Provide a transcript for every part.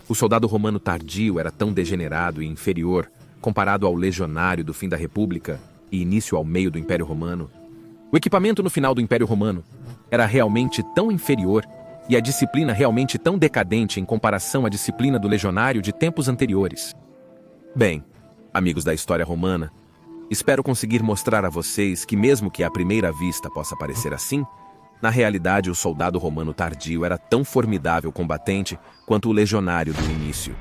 O soldado romano tardio era tão degenerado e inferior, comparado ao legionário do fim da República e início ao meio do Império Romano. O equipamento no final do Império Romano era realmente tão inferior e a disciplina realmente tão decadente em comparação à disciplina do legionário de tempos anteriores. Bem, amigos da história romana, espero conseguir mostrar a vocês que mesmo que à primeira vista possa parecer assim, na realidade o soldado romano tardio era tão formidável combatente quanto o legionário do início.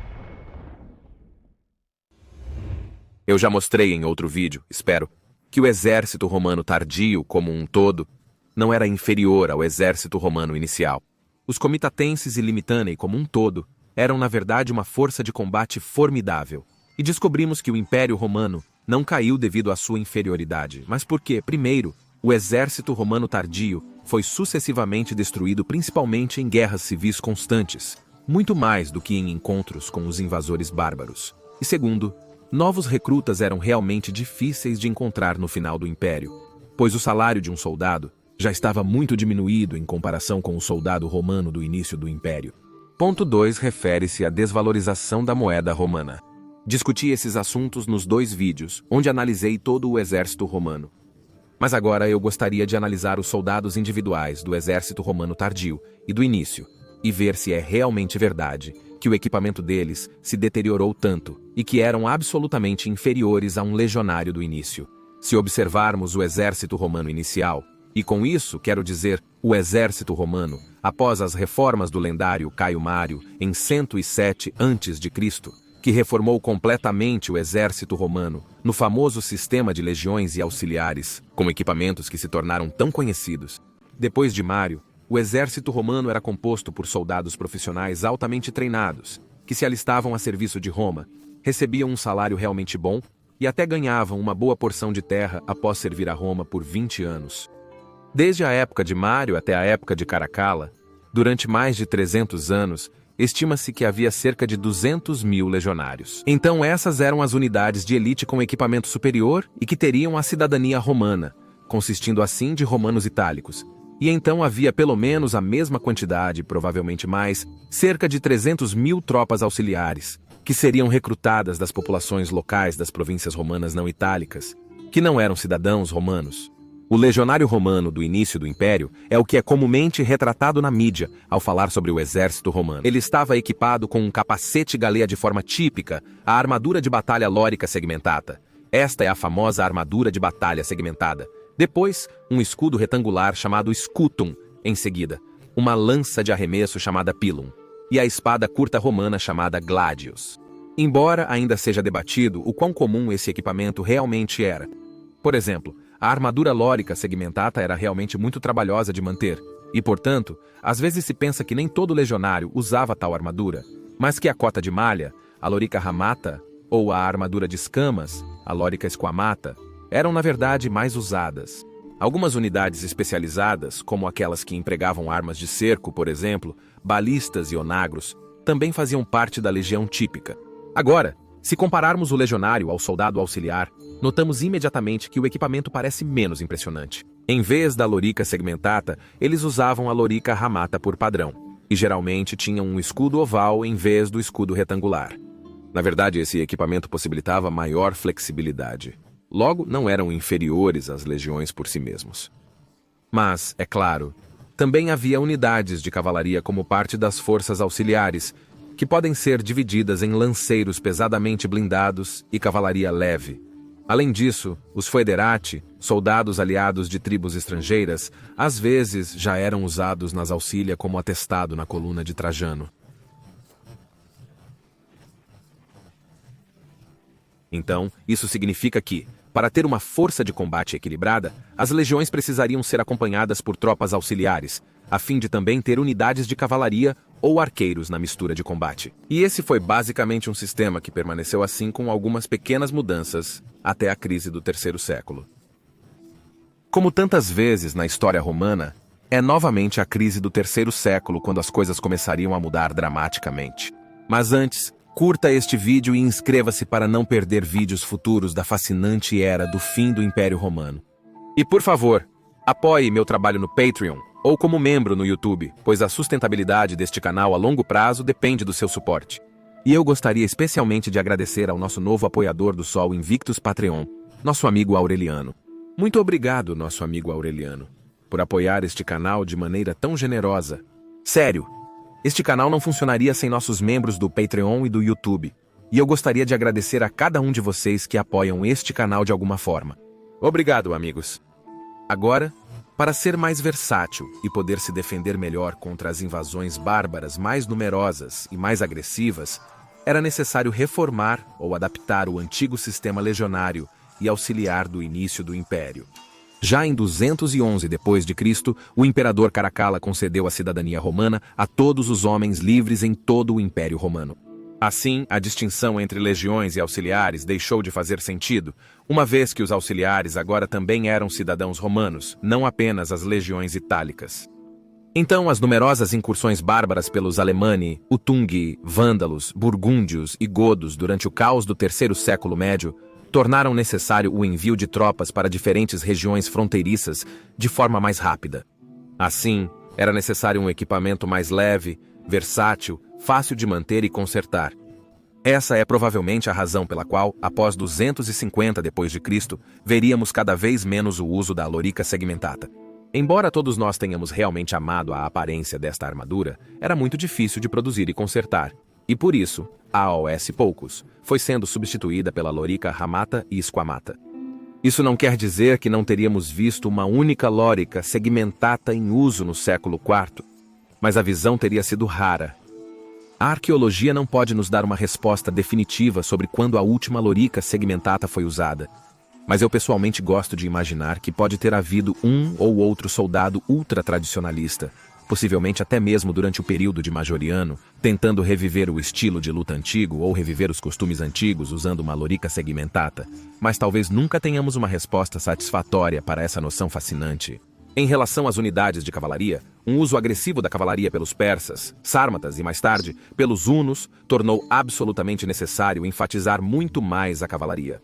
Eu já mostrei em outro vídeo, espero, que o exército romano tardio, como um todo, não era inferior ao exército romano inicial. Os comitatenses e limitanei, como um todo, eram na verdade uma força de combate formidável. E descobrimos que o Império Romano não caiu devido à sua inferioridade, mas porque, primeiro, o exército romano tardio foi sucessivamente destruído principalmente em guerras civis constantes, muito mais do que em encontros com os invasores bárbaros. E segundo, novos recrutas eram realmente difíceis de encontrar no final do Império, pois o salário de um soldado já estava muito diminuído em comparação com o soldado romano do início do Império. Ponto 2 refere-se à desvalorização da moeda romana. Discuti esses assuntos nos 2 vídeos, onde analisei todo o exército romano. Mas agora eu gostaria de analisar os soldados individuais do exército romano tardio e do início, e ver se é realmente verdade que o equipamento deles se deteriorou tanto e que eram absolutamente inferiores a um legionário do início. Se observarmos o exército romano inicial, e com isso quero dizer o exército romano, após as reformas do lendário Caio Mário em 107 a.C., que reformou completamente o exército romano no famoso sistema de legiões e auxiliares, com equipamentos que se tornaram tão conhecidos. Depois de Mário, o exército romano era composto por soldados profissionais altamente treinados, que se alistavam a serviço de Roma, recebiam um salário realmente bom e até ganhavam uma boa porção de terra após servir a Roma por 20 anos. Desde a época de Mário até a época de Caracalla, durante mais de 300 anos, estima-se que havia cerca de 200.000 legionários. Então essas eram as unidades de elite com equipamento superior e que teriam a cidadania romana, consistindo assim de romanos itálicos. E então havia pelo menos a mesma quantidade, provavelmente mais, cerca de 300.000 tropas auxiliares, que seriam recrutadas das populações locais das províncias romanas não itálicas, que não eram cidadãos romanos. O legionário romano do início do Império é o que é comumente retratado na mídia ao falar sobre o exército romano. Ele estava equipado com um capacete galea de forma típica, a armadura de batalha lórica segmentada. Esta é a famosa armadura de batalha segmentada. Depois, um escudo retangular chamado scutum, em seguida, uma lança de arremesso chamada pilum, e a espada curta romana chamada gladius. Embora ainda seja debatido o quão comum esse equipamento realmente era. Por exemplo, a armadura lórica segmentada era realmente muito trabalhosa de manter, e, portanto, às vezes se pensa que nem todo legionário usava tal armadura, mas que a cota de malha, a lorica ramata, ou a armadura de escamas, a lorica squamata, eram na verdade mais usadas. Algumas unidades especializadas, como aquelas que empregavam armas de cerco, por exemplo, balistas e onagros, também faziam parte da legião típica. Agora, se compararmos o legionário ao soldado auxiliar, notamos imediatamente que o equipamento parece menos impressionante. Em vez da lorica segmentada, eles usavam a lorica ramata por padrão, e geralmente tinham um escudo oval em vez do escudo retangular. Na verdade, esse equipamento possibilitava maior flexibilidade. Logo, não eram inferiores às legiões por si mesmos. Mas, é claro, também havia unidades de cavalaria como parte das forças auxiliares, que podem ser divididas em lanceiros pesadamente blindados e cavalaria leve. Além disso, os foederati, soldados aliados de tribos estrangeiras, às vezes já eram usados nas auxília como atestado na coluna de Trajano. Então, isso significa que, para ter uma força de combate equilibrada, as legiões precisariam ser acompanhadas por tropas auxiliares, a fim de também ter unidades de cavalaria ou arqueiros na mistura de combate. E esse foi basicamente um sistema que permaneceu assim com algumas pequenas mudanças até a crise do terceiro século. Como tantas vezes na história romana, é novamente a crise do terceiro século quando as coisas começariam a mudar dramaticamente. Mas antes, curta este vídeo e inscreva-se para não perder vídeos futuros da fascinante era do fim do Império Romano. E por favor, apoie meu trabalho no Patreon ou como membro no YouTube, pois a sustentabilidade deste canal a longo prazo depende do seu suporte. E eu gostaria especialmente de agradecer ao nosso novo apoiador do Sol Invictus Patreon, nosso amigo Aureliano. Muito obrigado, nosso amigo Aureliano, por apoiar este canal de maneira tão generosa. Sério, este canal não funcionaria sem nossos membros do Patreon e do YouTube. E eu gostaria de agradecer a cada um de vocês que apoiam este canal de alguma forma. Obrigado, amigos. Agora, para ser mais versátil e poder se defender melhor contra as invasões bárbaras mais numerosas e mais agressivas, era necessário reformar ou adaptar o antigo sistema legionário e auxiliar do início do Império. Já em 211 d.C., o imperador Caracalla concedeu a cidadania romana a todos os homens livres em todo o Império Romano. Assim, a distinção entre legiões e auxiliares deixou de fazer sentido, uma vez que os auxiliares agora também eram cidadãos romanos, não apenas as legiões itálicas. Então, as numerosas incursões bárbaras pelos Alemanni, Utungi, Vândalos, Burgúndios e Godos durante o caos do terceiro século médio tornaram necessário o envio de tropas para diferentes regiões fronteiriças de forma mais rápida. Assim, era necessário um equipamento mais leve, versátil, fácil de manter e consertar. Essa é provavelmente a razão pela qual, após 250 d.C., veríamos cada vez menos o uso da lorica segmentata. Embora todos nós tenhamos realmente amado a aparência desta armadura, era muito difícil de produzir e consertar. E por isso, a AOS Poucos foi sendo substituída pela lorica ramata e squamata. Isso não quer dizer que não teríamos visto uma única lorica segmentata em uso no século IV, mas a visão teria sido rara. A arqueologia não pode nos dar uma resposta definitiva sobre quando a última lorica segmentata foi usada, mas eu pessoalmente gosto de imaginar que pode ter havido um ou outro soldado ultra-tradicionalista, possivelmente até mesmo durante o período de Majoriano, tentando reviver o estilo de luta antigo ou reviver os costumes antigos usando uma lorica segmentata, mas talvez nunca tenhamos uma resposta satisfatória para essa noção fascinante. Em relação às unidades de cavalaria, um uso agressivo da cavalaria pelos persas, sármatas e mais tarde, pelos hunos, tornou absolutamente necessário enfatizar muito mais a cavalaria.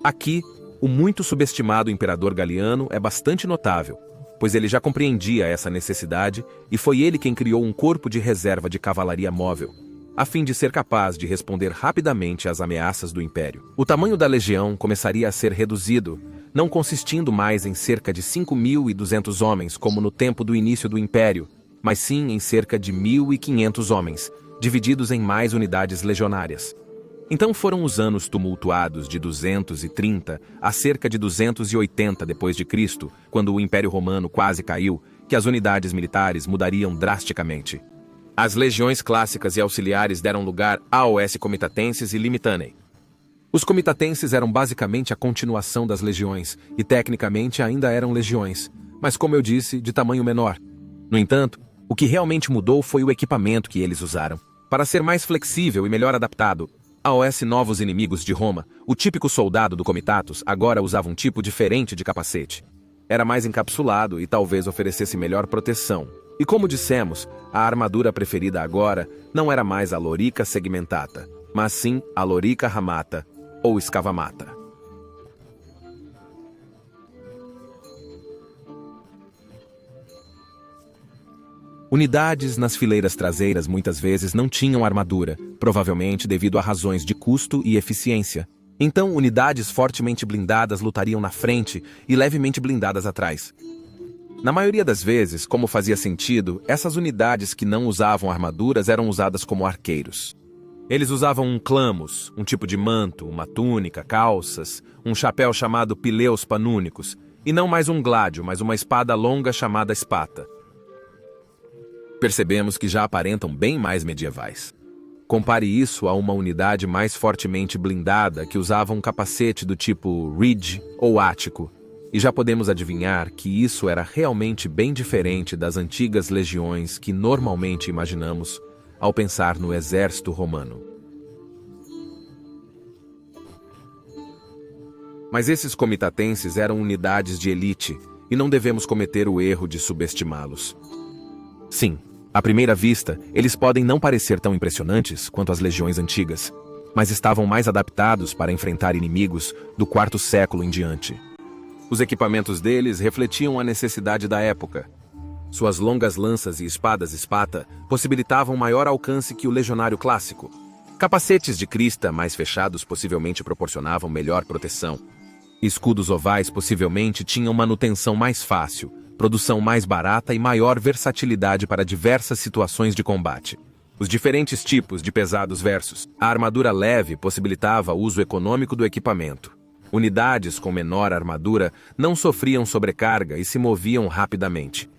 Aqui, o muito subestimado imperador Galiano é bastante notável, pois ele já compreendia essa necessidade e foi ele quem criou um corpo de reserva de cavalaria móvel, a fim de ser capaz de responder rapidamente às ameaças do Império. O tamanho da legião começaria a ser reduzido, não consistindo mais em cerca de 5.200 homens como no tempo do início do Império, mas sim em cerca de 1.500 homens, divididos em mais unidades legionárias. Então foram os anos tumultuados de 230 a cerca de 280 d.C., quando o Império Romano quase caiu, que as unidades militares mudariam drasticamente. As legiões clássicas e auxiliares deram lugar a AOS Comitatenses e Limitanei. Os Comitatenses eram basicamente a continuação das legiões, e tecnicamente ainda eram legiões, mas como eu disse, de tamanho menor. No entanto, o que realmente mudou foi o equipamento que eles usaram. Para ser mais flexível e melhor adaptado, AOS Novos Inimigos de Roma, o típico soldado do Comitatus agora usava um tipo diferente de capacete. Era mais encapsulado e talvez oferecesse melhor proteção. E como dissemos, a armadura preferida agora não era mais a lorica segmentata, mas sim a lorica ramata ou escavamata. Unidades nas fileiras traseiras muitas vezes não tinham armadura, provavelmente devido a razões de custo e eficiência. Então, unidades fortemente blindadas lutariam na frente e levemente blindadas atrás. Na maioria das vezes, como fazia sentido, essas unidades que não usavam armaduras eram usadas como arqueiros. Eles usavam um clamus, um tipo de manto, uma túnica, calças, um chapéu chamado pileus panúnicos, e não mais um gládio, mas uma espada longa chamada espata. Percebemos que já aparentam bem mais medievais. Compare isso a uma unidade mais fortemente blindada que usava um capacete do tipo ridge ou ático, e já podemos adivinhar que isso era realmente bem diferente das antigas legiões que normalmente imaginamos ao pensar no exército romano. Mas esses comitatenses eram unidades de elite, e não devemos cometer o erro de subestimá-los. Sim, à primeira vista, eles podem não parecer tão impressionantes quanto as legiões antigas, mas estavam mais adaptados para enfrentar inimigos do quarto século em diante. Os equipamentos deles refletiam a necessidade da época. Suas longas lanças e espadas espata possibilitavam maior alcance que o legionário clássico. Capacetes de crista mais fechados possivelmente proporcionavam melhor proteção. Escudos ovais possivelmente tinham manutenção mais fácil, produção mais barata e maior versatilidade para diversas situações de combate. Os diferentes tipos de pesados versus a armadura leve possibilitava o uso econômico do equipamento. Unidades com menor armadura não sofriam sobrecarga e se moviam rapidamente.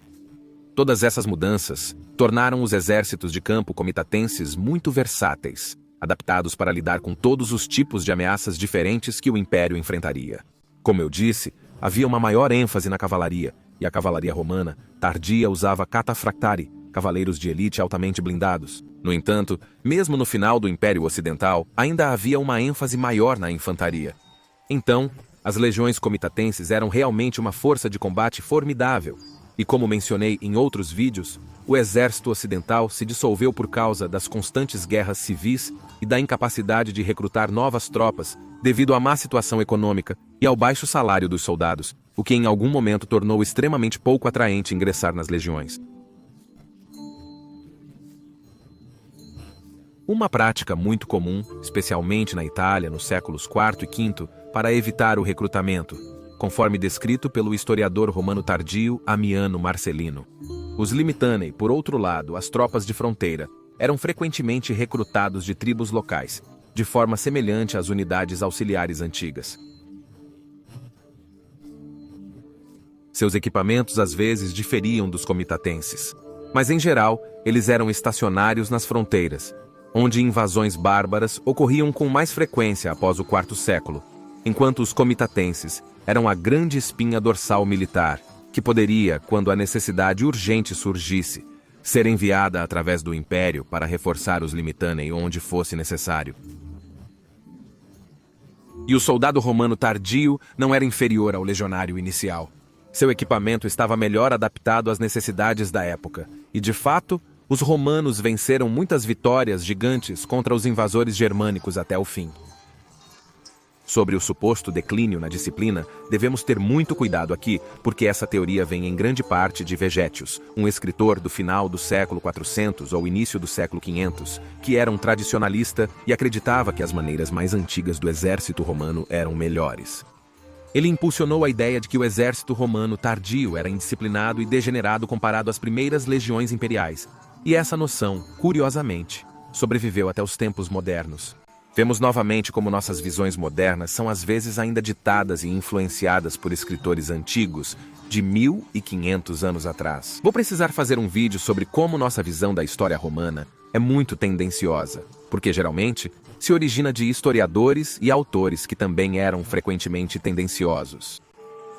Todas essas mudanças tornaram os exércitos de campo comitatenses muito versáteis, adaptados para lidar com todos os tipos de ameaças diferentes que o Império enfrentaria. Como eu disse, havia uma maior ênfase na cavalaria, e a cavalaria romana tardia usava cataphractari, cavaleiros de elite altamente blindados. No entanto, mesmo no final do Império Ocidental, ainda havia uma ênfase maior na infantaria. Então, as legiões comitatenses eram realmente uma força de combate formidável. E como mencionei em outros vídeos, o exército ocidental se dissolveu por causa das constantes guerras civis e da incapacidade de recrutar novas tropas devido à má situação econômica e ao baixo salário dos soldados, o que em algum momento tornou extremamente pouco atraente ingressar nas legiões. Uma prática muito comum, especialmente na Itália nos séculos IV e V, para evitar o recrutamento, conforme descrito pelo historiador romano tardio Amiano Marcelino. Os limitanei, por outro lado, as tropas de fronteira, eram frequentemente recrutados de tribos locais, de forma semelhante às unidades auxiliares antigas. Seus equipamentos às vezes diferiam dos comitatenses, mas em geral eles eram estacionários nas fronteiras, onde invasões bárbaras ocorriam com mais frequência após o IV século, enquanto os comitatenses eram a grande espinha dorsal militar, que poderia, quando a necessidade urgente surgisse, ser enviada através do Império para reforçar os limitanei onde fosse necessário. E o soldado romano tardio não era inferior ao legionário inicial. Seu equipamento estava melhor adaptado às necessidades da época, e de fato, os romanos venceram muitas vitórias gigantes contra os invasores germânicos até o fim. Sobre o suposto declínio na disciplina, devemos ter muito cuidado aqui, porque essa teoria vem em grande parte de Vegetius, um escritor do final do século 400 ou início do século 500, que era um tradicionalista e acreditava que as maneiras mais antigas do exército romano eram melhores. Ele impulsionou a ideia de que o exército romano tardio era indisciplinado e degenerado comparado às primeiras legiões imperiais, e essa noção, curiosamente, sobreviveu até os tempos modernos. Vemos novamente como nossas visões modernas são às vezes ainda ditadas e influenciadas por escritores antigos de 1500 anos atrás. Vou precisar fazer um vídeo sobre como nossa visão da história romana é muito tendenciosa, porque geralmente se origina de historiadores e autores que também eram frequentemente tendenciosos.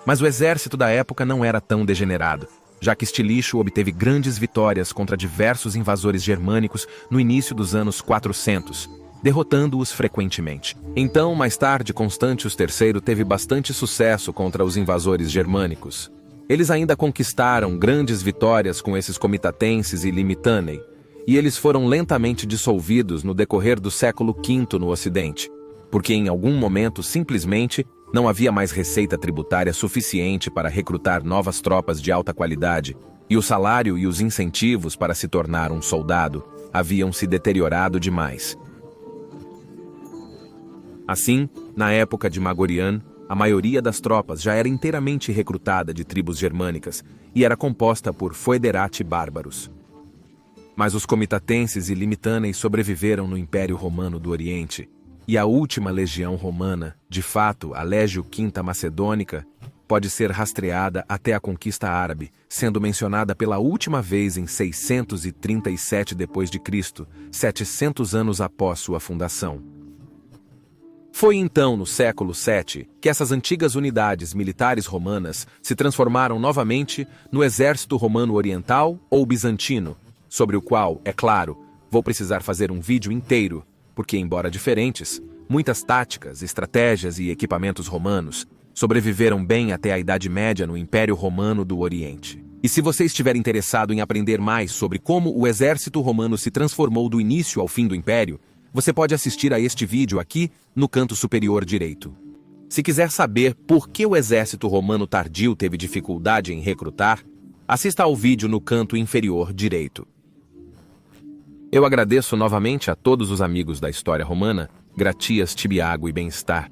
Mas o exército da época não era tão degenerado, já que Stilicho obteve grandes vitórias contra diversos invasores germânicos no início dos anos 400, derrotando-os frequentemente. Então, mais tarde, Constantius III teve bastante sucesso contra os invasores germânicos. Eles ainda conquistaram grandes vitórias com esses comitatenses e limitanei, e eles foram lentamente dissolvidos no decorrer do século V no Ocidente, porque em algum momento simplesmente não havia mais receita tributária suficiente para recrutar novas tropas de alta qualidade, e o salário e os incentivos para se tornar um soldado haviam se deteriorado demais. Assim, na época de Magorian, a maioria das tropas já era inteiramente recrutada de tribos germânicas e era composta por foederati bárbaros. Mas os comitatenses e limitanei sobreviveram no Império Romano do Oriente, e a última legião romana, de fato a Legio Quinta Macedônica, pode ser rastreada até a conquista árabe, sendo mencionada pela última vez em 637 d.C., 700 anos após sua fundação. Foi então, no século VII, que essas antigas unidades militares romanas se transformaram novamente no exército romano oriental ou bizantino, sobre o qual, é claro, vou precisar fazer um vídeo inteiro, porque, embora diferentes, muitas táticas, estratégias e equipamentos romanos sobreviveram bem até a Idade Média no Império Romano do Oriente. E se você estiver interessado em aprender mais sobre como o exército romano se transformou do início ao fim do Império, você pode assistir a este vídeo aqui no canto superior direito. Se quiser saber por que o exército romano tardio teve dificuldade em recrutar, assista ao vídeo no canto inferior direito. Eu agradeço novamente a todos os amigos da história romana, gratias, tibiago e bem-estar.